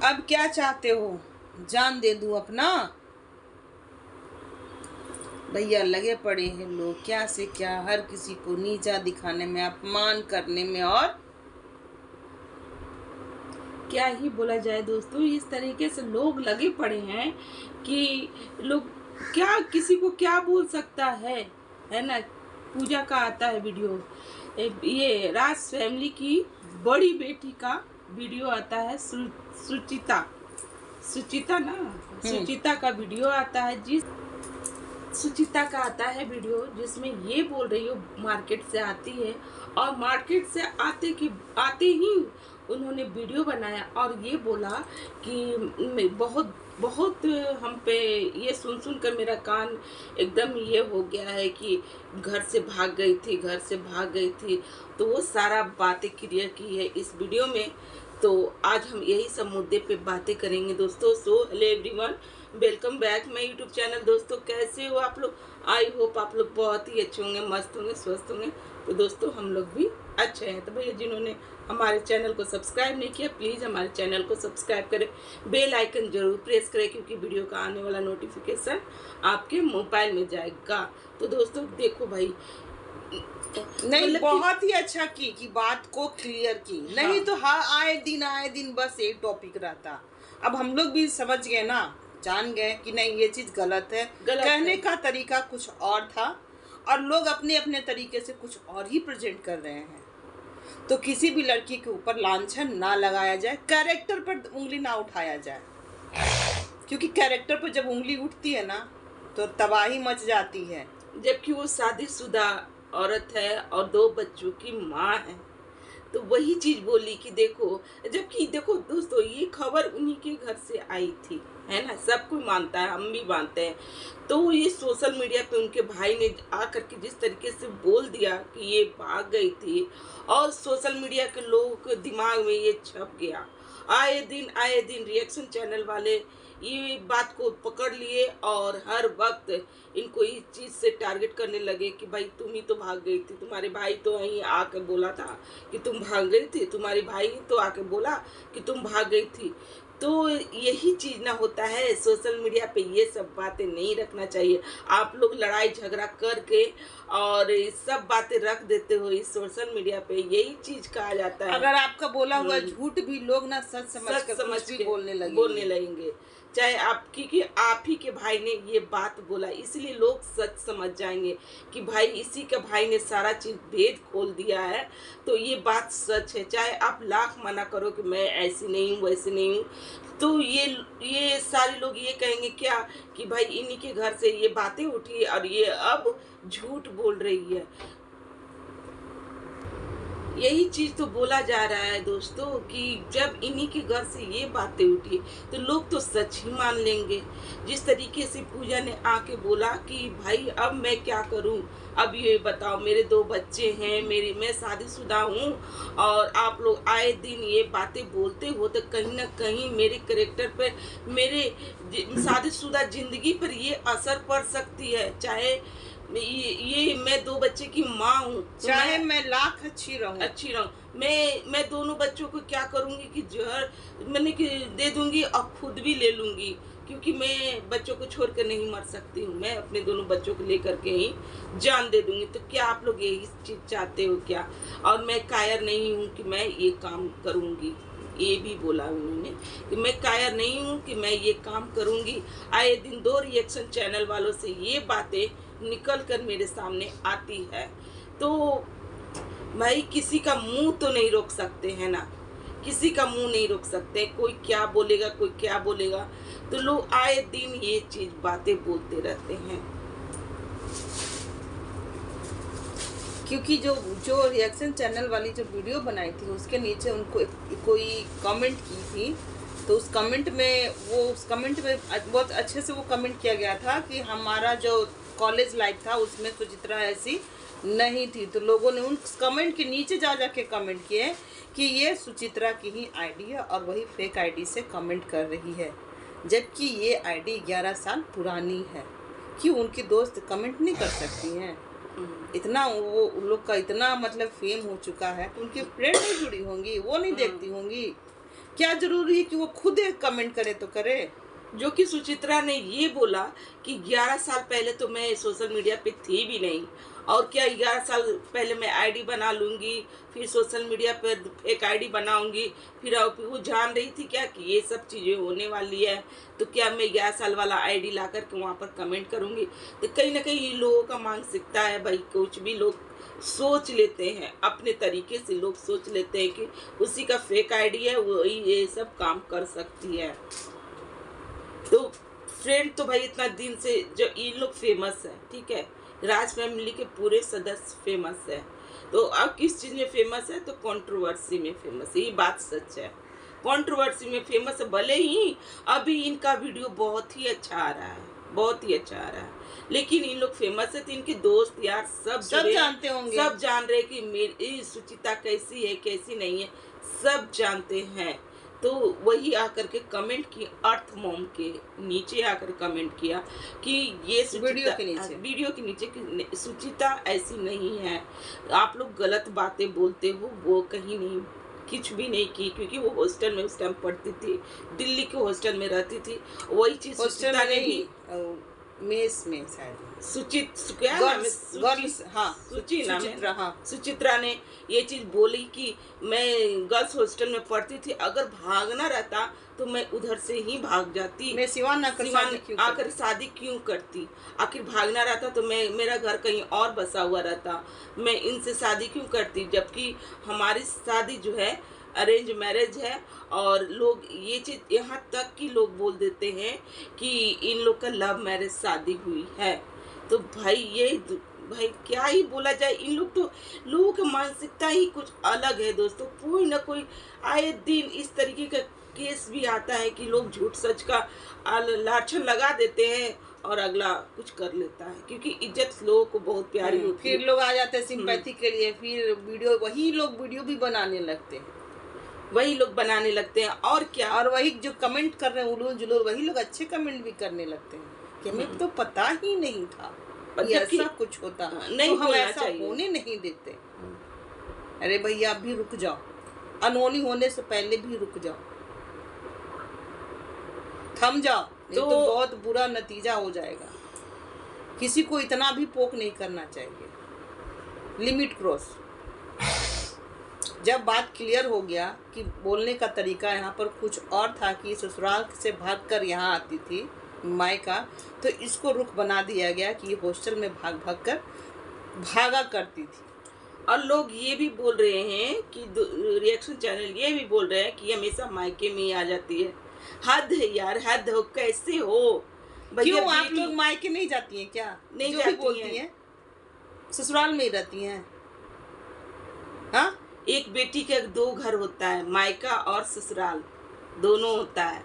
अब क्या चाहते हो, जान दे दूं अपना? भैया लगे पड़े हैं लोग क्या से क्या, हर किसी को नीचा दिखाने में, अपमान करने में, और क्या ही बोला जाए दोस्तों। इस तरीके से लोग लगे पड़े हैं कि लोग क्या, किसी को क्या बोल सकता है ना। पूजा का आता है वीडियो, ये राज फैमिली की बड़ी बेटी का वीडियो आता है, सुचिता ना, सुचिता का वीडियो आता है, सुचिता का आता है वीडियो जिसमें ये बोल रही हो मार्केट से आती है, और मार्केट से आते ही उन्होंने वीडियो बनाया और ये बोला कि बहुत बहुत हम पे, ये सुन कर मेरा कान एकदम ये हो गया है कि घर से भाग गई थी। तो वो सारा बातें क्लियर की है इस वीडियो में। तो आज हम यही सब मुद्दे पे बातें करेंगे दोस्तों। So hello everyone, welcome back my YouTube channel. दोस्तों कैसे हो आप लोग? आई होप आप लोग बहुत ही अच्छे होंगे, मस्त होंगे, स्वस्थ होंगे। तो दोस्तों हम लोग भी अच्छे हैं। तो भैया जिन्होंने हमारे चैनल को सब्सक्राइब नहीं किया, प्लीज़ हमारे चैनल को सब्सक्राइब करें, बेल आइकन जरूर प्रेस करें, क्योंकि वीडियो का आने वाला नोटिफिकेशन आपके मोबाइल में जाएगा। तो दोस्तों देखो भाई, नहीं बहुत ही अच्छा की बात को क्लियर की। हाँ। नहीं तो आए दिन बस एक टॉपिक रहता। अब हम लोग भी समझ गए ना, जान गए कि नहीं ये चीज गलत है। कहने का तरीका कुछ और था और लोग अपने अपने तरीके से कुछ और ही प्रेजेंट कर रहे हैं। तो किसी भी लड़की के ऊपर लांछन ना लगाया जाए, कैरेक्टर पर उंगली ना उठाया जाए, क्योंकि कैरेक्टर पर जब उंगली उठती है ना तो तबाही मच जाती है। जबकि वो शादीशुदा औरत है और 2 बच्चों की माँ है। तो वही चीज बोली कि देखो, जबकि देखो दोस्तों ये खबर उन्हीं के घर से आई थी, है ना, सब कोई मानता है, हम भी मानते हैं। तो ये सोशल मीडिया पे उनके भाई ने आकर के जिस तरीके से बोल दिया कि ये भाग गई थी, और सोशल मीडिया के लोगों के दिमाग में ये छप गया। आए दिन रिएक्शन चैनल वाले ये बात को पकड़ लिए और हर वक्त इनको इस चीज़ से टारगेट करने लगे कि भाई तुम ही तो भाग गई थी, तुम्हारे भाई तो वहीं आके बोला था कि तुम भाग गई थी, तुम्हारे भाई तो आके बोला कि तुम भाग गई थी। तो यही चीज़ ना होता है, सोशल मीडिया पे ये सब बातें नहीं रखना चाहिए। आप लोग लड़ाई झगड़ा करके और सब बातें रख देते हो इस सोशल मीडिया पे, यही चीज़ कहा जाता है। अगर आपका बोला हुआ झूठ भी लोग ना सच समझ के बोलने लगेंगे, चाहे आप, क्योंकि आप ही के भाई ने ये बात बोला, इसलिए लोग सच समझ जाएंगे कि भाई इसी के भाई ने सारा चीज़ भेद खोल दिया है, तो ये बात सच है। चाहे आप लाख मना करो कि मैं ऐसी नहीं हूँ, वैसी नहीं हूँ, तो ये सारे लोग ये कहेंगे क्या कि भाई इन्हीं के घर से ये बातें उठी और ये अब झूठ बोल रही है। यही चीज़ तो बोला जा रहा है दोस्तों कि जब इन्हीं के घर से ये बातें उठी तो लोग तो सच ही मान लेंगे। जिस तरीके से पूजा ने आके बोला कि भाई अब मैं क्या करूं, अब ये बताओ, मेरे 2 बच्चे हैं, मैं शादीशुदा हूं, और आप लोग आए दिन ये बातें बोलते हो तो कहीं ना कहीं मेरे कैरेक्टर पर, मेरे शादीशुदा जिंदगी पर ये असर पड़ सकती है। चाहे ये मैं 2 बच्चे की माँ हूँ, चाहे मैं लाख अच्छी रहूं, मैं दोनों बच्चों को क्या करूँगी कि जहर मैंने कि दे दूंगी और खुद भी ले लूंगी, क्योंकि मैं बच्चों को छोड़ कर नहीं मर सकती हूँ। मैं अपने दोनों बच्चों को लेकर के ही जान दे दूंगी। तो क्या आप लोग यही चीज़ चाहते हो क्या? और मैं कायर नहीं हूँ कि मैं ये काम करूँगी, ये भी बोला उन्होंने कि मैं कायर नहीं हूँ कि मैं ये काम करूँगी। आए दिन 2 रिएक्शन चैनल वालों से ये बातें निकल कर मेरे सामने आती है, तो भाई किसी का मुंह तो नहीं रोक सकते हैं ना, किसी का मुंह नहीं रोक सकते। कोई क्या बोलेगा, कोई क्या बोलेगा, तो लोग आए दिन ये चीज बातें बोलते रहते हैं। क्योंकि जो रिएक्शन चैनल वाली जो वीडियो बनाई थी उसके नीचे उनको कोई कमेंट की थी, तो उस कमेंट में बहुत अच्छे से वो कमेंट किया गया था कि हमारा जो कॉलेज लाइफ था उसमें सुचित्रा ऐसी नहीं थी। तो लोगों ने उन कमेंट के नीचे जा के कमेंट किए कि ये सुचित्रा की ही आईडी है और वही फेक आईडी से कमेंट कर रही है, जबकि ये आईडी 11 साल पुरानी है। क्यों उनकी दोस्त कमेंट नहीं कर सकती हैं? इतना वो उन लोग का इतना मतलब फेम हो चुका है, उनकी फ्रेंड नहीं जुड़ी होंगी, वो नहीं देखती होंगी क्या जरूरी है कि वो खुद एक कमेंट करे तो करे। जो कि सुचित्रा ने ये बोला कि 11 साल पहले तो मैं सोशल मीडिया पे थी भी नहीं, और क्या 11 साल पहले मैं आईडी बना लूँगी, फिर सोशल मीडिया पर एक आईडी बनाऊँगी, फिर वो जान रही थी क्या कि ये सब चीज़ें होने वाली है, तो क्या मैं 11 साल वाला आईडी ला कर के वहाँ पर कमेंट करूँगी। तो कहीं ना कहीं लोगों का मानसिकता है भाई, कुछ भी लोग सोच लेते हैं अपने तरीके से, लोग सोच लेते हैं कि उसी का फेक आईडी है, वही ये सब काम कर सकती है। तो फ्रेंड तो भाई इतना दिन से जो इन लोग फेमस है, ठीक है, राज फैमिली के पूरे सदस्य फेमस है, तो अब किस चीज़ में फेमस है, तो कंट्रोवर्सी में फेमस है। ये बात सच है, कंट्रोवर्सी में फेमस है। भले ही अभी इनका वीडियो बहुत ही अच्छा आ रहा है, बहुत ही अच्छा आ रहा है, लेकिन इन लोग फेमस है तो इनके दोस्त यार सब जानते होंगे, सब जान रहे कि मेरी सुचिता कैसी है कैसी नहीं है, सब जानते हैं। तो वही आकर के कमेंट की, अर्थ मॉम के नीचे आकर कमेंट किया कि ये वीडियो के नीचे कि सुचिता ऐसी नहीं है, आप लोग गलत बातें बोलते हो, वो कहीं नहीं कुछ भी नहीं की, क्योंकि वो हॉस्टल में उस टाइम पढ़ती थी, दिल्ली के हॉस्टल में रहती थी। वही चीज सुचिता ने भी मेस में शायद क्या नाम है, सुचित्रा ने ये चीज बोली कि मैं गर्ल्स हॉस्टल में पढ़ती थी, अगर भागना रहता तो मैं उधर से ही भाग जाती, मैं सिवान आकर शादी क्यों करती, आखिर भागना रहता तो मैं, मेरा घर कहीं और बसा हुआ रहता, मैं इनसे शादी क्यों करती, जबकि हमारी शादी जो है अरेंज मैरिज है। और लोग ये चीज़ यहाँ तक कि लोग बोल देते हैं कि इन लोग का लव मैरिज शादी हुई है। तो भाई क्या ही बोला जाए, इन लोग तो, लोगों की मानसिकता ही कुछ अलग है दोस्तों। कोई ना कोई आए दिन इस तरीके का केस भी आता है कि लोग झूठ सच का लाछन लगा देते हैं और अगला कुछ कर लेता है, क्योंकि इज्जत लोगों को बहुत प्यारी होती है। फिर लोग आ जाते हैं सिंपैथी के लिए, फिर वही लोग वीडियो भी बनाने लगते हैं, वही लोग बनाने लगते हैं, और क्या, और वही जो कमेंट कर रहे हैं उलूल जुलूल, वही लोग अच्छे कमेंट भी करने लगते हैं कि हमें तो पता ही नहीं था कि ऐसा कुछ होता, नहीं तो हम ऐसा होने नहीं देते। अरे भैया आप भी रुक जाओ, अनहोनी होने से पहले भी रुक जाओ, थम जाओ, नहीं तो बहुत बुरा नतीजा हो जाएगा। किसी को इतना भी पोक नहीं करना चाहिए, लिमिट क्रॉस। जब बात क्लियर हो गया कि बोलने का तरीका यहाँ पर कुछ और था कि ससुराल से भागकर यहाँ आती थी मायका, तो इसको रुख बना दिया गया कि ये हॉस्टल में भाग कर भागा करती थी। और लोग ये भी बोल रहे हैं कि रिएक्शन चैनल ये भी बोल रहे हैं कि हमेशा मायके में ही आ जाती है। हद है यार, हद हो, कैसे हो क्यों आप लोग मायके नहीं जाती हैं क्या? नहीं जाती बोलती हैं ससुराल में ही रहती हैं। हाँ, एक बेटी के 2 घर होता है, मायका और ससुराल दोनों होता है।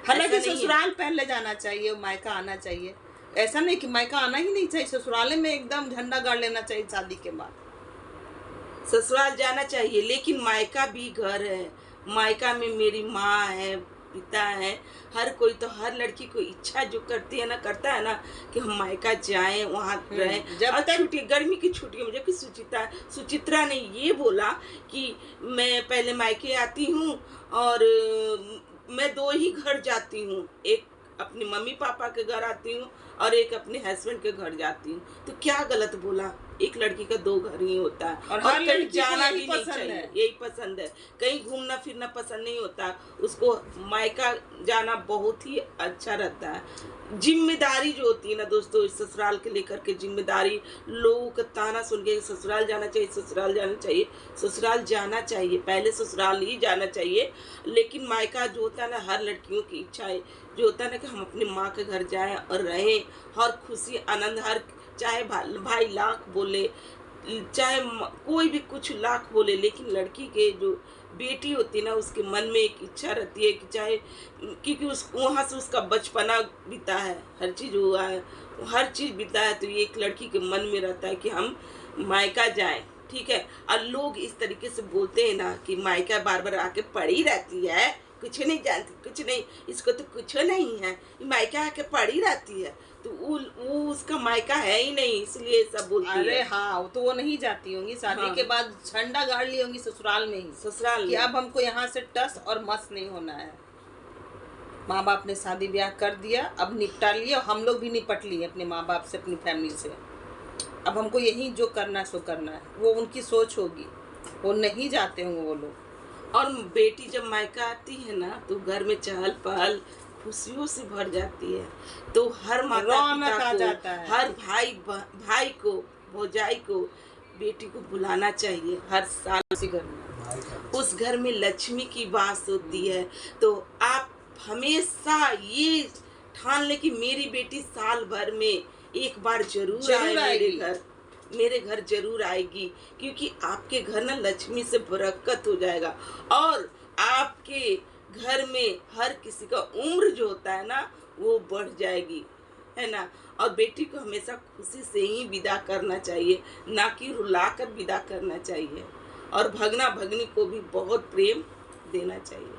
हालांकि ससुराल पहले जाना चाहिए, मायका आना चाहिए। ऐसा नहीं कि मायका आना ही नहीं चाहिए, ससुराल में एकदम झंडा गाड़ लेना चाहिए शादी के बाद। ससुराल जाना चाहिए, लेकिन मायका भी घर है। मायका में मेरी माँ है, पिता है, हर कोई, तो हर लड़की को इच्छा जो करती है ना, करता है ना कि हम मायका जाएं, वहाँ रहें। जब तक गर्मी की छुट्टियों में, जबकि सुचित्रा ने ये बोला कि मैं पहले मायके आती हूँ और मैं 2 ही घर जाती हूँ, एक अपने मम्मी पापा के घर आती हूँ और एक अपने हस्बैंड के घर जाती हूँ। तो क्या गलत बोला? एक लड़की का 2 घर ही होता है, और हर कहीं जाना भी नहीं चाहिए, यही पसंद है। कहीं घूमना फिरना पसंद नहीं होता उसको, मायका जाना बहुत ही अच्छा रहता है। जिम्मेदारी जो होती है ना दोस्तों, ससुराल के लेकर के जिम्मेदारी, लोगों का ताना सुन के ससुराल जाना चाहिए, ससुराल जाना चाहिए, ससुराल जाना चाहिए, पहले ससुराल ही जाना चाहिए। लेकिन मायका जो होता है ना, हर लड़कियों की इच्छा है जो होता है ना कि हम अपनी माँ के घर जाएं और रहें, हर खुशी आनंद, हर चाहे भाई लाख बोले, चाहे कोई भी कुछ लाख बोले, लेकिन लड़की के जो बेटी होती है ना, उसके मन में एक इच्छा रहती है कि चाहे, क्योंकि उस वहाँ से उसका बचपना बीता है, हर चीज़ हुआ है, हर चीज़ बीता है, तो ये एक लड़की के मन में रहता है कि हम मायका जाएं, ठीक है। और लोग इस तरीके से बोलते हैं ना कि मायका बार बार आके पड़ी रहती है, कुछ नहीं जानती, कुछ नहीं, इसको तो कुछ नहीं है, मायका आके पड़ी रहती है। तो वो उसका मायका है ही नहीं, इसलिए सब बोलती है। अरे हाँ, तो वो नहीं जाती होंगी शादी हाँ। के बाद, झंडा गाड़ ली होंगी ससुराल में ही, ससुराल कि में। अब हमको यहाँ से टस और मस नहीं होना है। माँ बाप ने शादी ब्याह कर दिया, अब निपटा लिया, हम लोग भी निपट लिए अपने माँ बाप से, अपनी फैमिली से। अब हमको यही जो करना है सो करना है। वो उनकी सोच होगी, वो नहीं जाते होंगे वो लोग। और बेटी जब मायका आती है ना तो घर में चहल पहल खुशियों से भर जाती है। तो हर माता रौनक पिता आ को, जाता है। हर भाई को, भौजाई को बेटी को बुलाना चाहिए हर साल। उसी घर में, उस घर में लक्ष्मी की वास होती है। तो आप हमेशा ये ठान ले कि मेरी बेटी साल भर में एक बार जरूर आए मेरे घर जरूर आएगी, क्योंकि आपके घर ना लक्ष्मी से बरकत हो जाएगा और आपके घर में हर किसी का उम्र जो होता है ना वो बढ़ जाएगी, है ना। और बेटी को हमेशा खुशी से ही विदा करना चाहिए, ना कि रुला कर विदा करना चाहिए। और भगना भगनी को भी बहुत प्रेम देना चाहिए,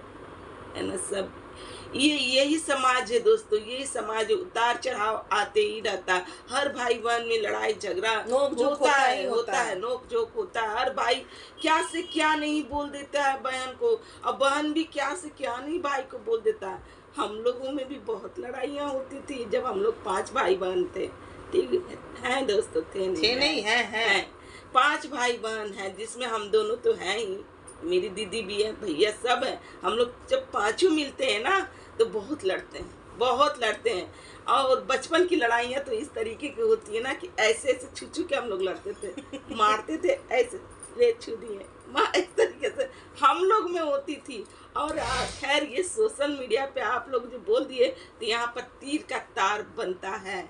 है ना। सब यही समाज है दोस्तों, यही समाज है। उतार चढ़ाव आते ही रहता, हर भाई बहन में लड़ाई झगड़ा होता है, नोक झोंक होता है। हर भाई क्या से क्या नहीं बोल देता है बहन को, और बहन भी क्या से क्या नहीं भाई को बोल देता है। हम लोगों में भी बहुत लड़ाइयाँ होती थी जब हम लोग 5 भाई बहन थे, ठीक है दोस्तों, थे नहीं है 5 भाई बहन हैं, जिसमें हम दोनों तो हैं ही, मेरी दीदी भी है, भैया सब है। हम लोग जब पांचों मिलते हैं ना तो बहुत लड़ते हैं। और बचपन की लड़ाइयाँ तो इस तरीके की होती है ना कि ऐसे ऐसे छू के हम लोग लड़ते थे, मारते थे, ऐसे ले छू दिए माँ, इस तरीके से हम लोग में होती थी। और खैर ये सोशल मीडिया पे आप लोग जो बोल दिए तो यहाँ पर तीर का तार बनता है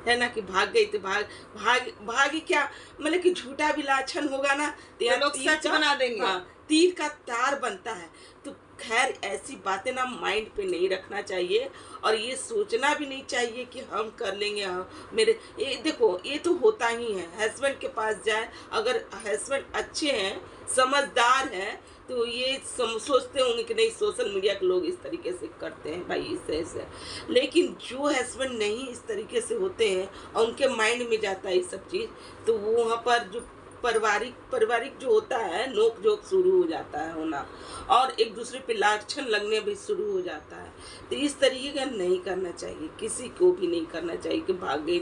ना, कि भाग गई तो भागी क्या, मतलब कि झूठा भी लाछन होगा ना तो लोग सच बना देंगे। हाँ, तीर का तार बनता है। तो खैर ऐसी बातें ना माइंड पे नहीं रखना चाहिए, और ये सोचना भी नहीं चाहिए कि हम कर लेंगे। मेरे ये देखो, ये तो होता ही है, हस्बैंड के पास जाए, अगर हस्बैंड अच्छे हैं, समझदार हैं, तो ये सोचते होंगे कि नहीं सोशल मीडिया के लोग इस तरीके से करते हैं भाई, इससे ऐसे। लेकिन जो हस्बैंड नहीं इस तरीके से होते हैं और उनके माइंड में जाता है ये सब चीज़, तो वो वहाँ पर जो पारिवारिक जो होता है नोक झोंक शुरू हो जाता है होना, और एक दूसरे पे लाछन लगने भी शुरू हो जाता है। तो इस तरीके का नहीं करना चाहिए, किसी को भी नहीं करना चाहिए कि भाग गई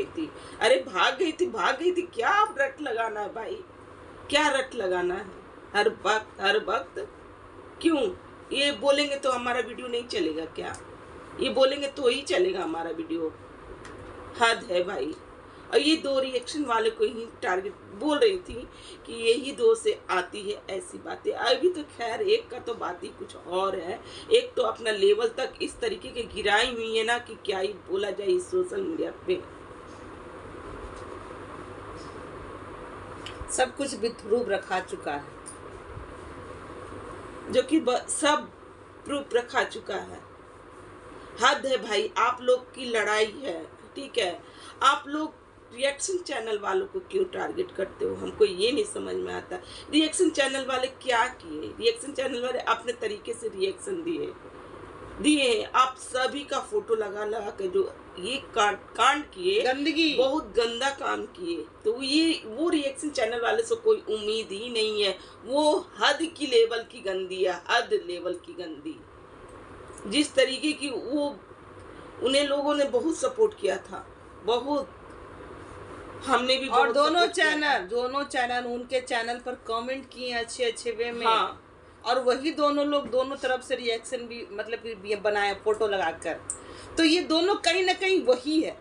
थी। अरे भाग गई थी, क्या आप रट लगाना है भाई, क्या रट लगाना है हर वक्त। क्यों ये बोलेंगे तो हमारा वीडियो नहीं चलेगा क्या? ये बोलेंगे तो ही चलेगा हमारा वीडियो, हद है भाई। और ये 2 रिएक्शन वाले को ही टारगेट बोल रही थी कि यही 2 से आती है ऐसी बातें। अभी तो खैर एक का तो बात ही कुछ और है, एक तो अपना लेवल तक इस तरीके के गिराई हुई है ना कि क्या ही बोला जाए इस सोशल मीडिया पे। सब कुछ विध्रुव रखा चुका है, जो कि सब प्रूफ रखा चुका है। हद है भाई, आप लोग की लड़ाई है, ठीक है। आप लोग रिएक्शन चैनल वालों को क्यों टारगेट करते हो, हमको ये नहीं समझ में आता। रिएक्शन चैनल वाले क्या किए? रिएक्शन चैनल वाले अपने तरीके से रिएक्शन दिए। आप सभी का फोटो लगा के जो ये कांड किए, गंदगी, बहुत गंदा काम किए, तो ये वो रिएक्शन चैनल वाले से कोई उम्मीद ही नहीं है। वो हद की लेवल की गंदी है, हद लेवल की गंदी। जिस तरीके की वो उन्हें लोगों ने बहुत सपोर्ट किया था, बहुत, हमने भी। और दोनों चैनल उनके चैनल पर कमेंट किए अच्छे वे में। हाँ। और वही दोनों लोग दोनों तरफ से रिएक्शन भी मतलब कि बनाए फोटो लगाकर। तो ये दोनों कहीं ना कहीं वही है,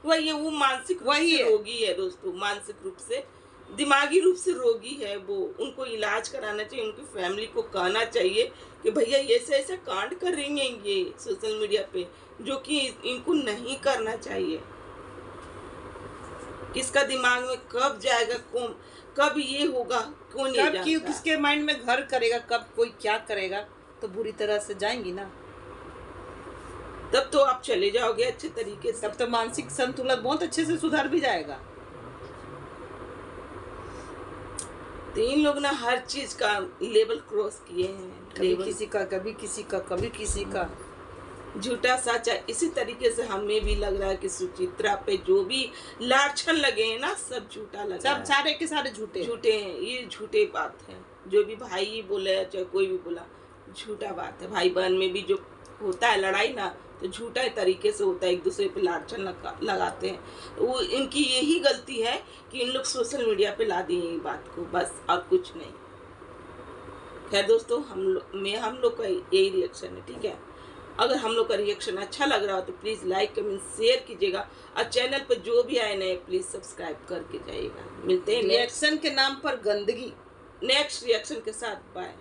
वो मानसिक रोगी है दोस्तों, मानसिक रूप से, दिमागी रूप से रोगी है वो। उनको इलाज कराना चाहिए, उनकी फैमिली को कहना चाहिए कि भैया ऐसे कांड कर रही हैं ये सोशल मीडिया पे, जो कि इनको नहीं करना चाहिए। किसका दिमाग में कब जाएगा, कब ये होगा, कौन नहीं जानता। क्यों किसके माइंड में घर करेगा, कब कोई क्या करेगा, तो बुरी तरह से जाएंगी ना। तब तो आप चले जाओगे अच्छे तरीके से, तब तो मानसिक संतुलन बहुत अच्छे से सुधर भी जाएगा। तो इन लोग ना हर चीज का लेवल क्रॉस किए हैं, कभी किसी का, कभी किसी का, कभी किसी का। झूठा सच्चा। इसी तरीके से हमें भी लग रहा है कि सुचित्रा पे जो भी लाछन लगे हैं ना, सब झूठा लगा सब है। सारे के सारे झूठे झूठे हैं, ये झूठे बात है। जो भी भाई बोले चाहे कोई भी बोला, झूठा बात है। भाई बहन में भी जो होता है लड़ाई ना, तो झूठा तरीके से होता है, एक दूसरे पे लाछन लगाते हैं। वो इनकी यही गलती है कि इन लोग सोशल मीडिया पे ला दिए ये बात को, बस और कुछ नहीं। खैर दोस्तों, हम लोग का यही रिएक्शन है, ठीक है। अगर हम लोग का रिएक्शन अच्छा लग रहा हो तो प्लीज़ लाइक कमेंट शेयर कीजिएगा, और चैनल पर जो भी आए नए प्लीज़ सब्सक्राइब करके जाइएगा। मिलते हैं रिएक्शन के नाम पर गंदगी। नेक्स्ट रिएक्शन के साथ। बाय।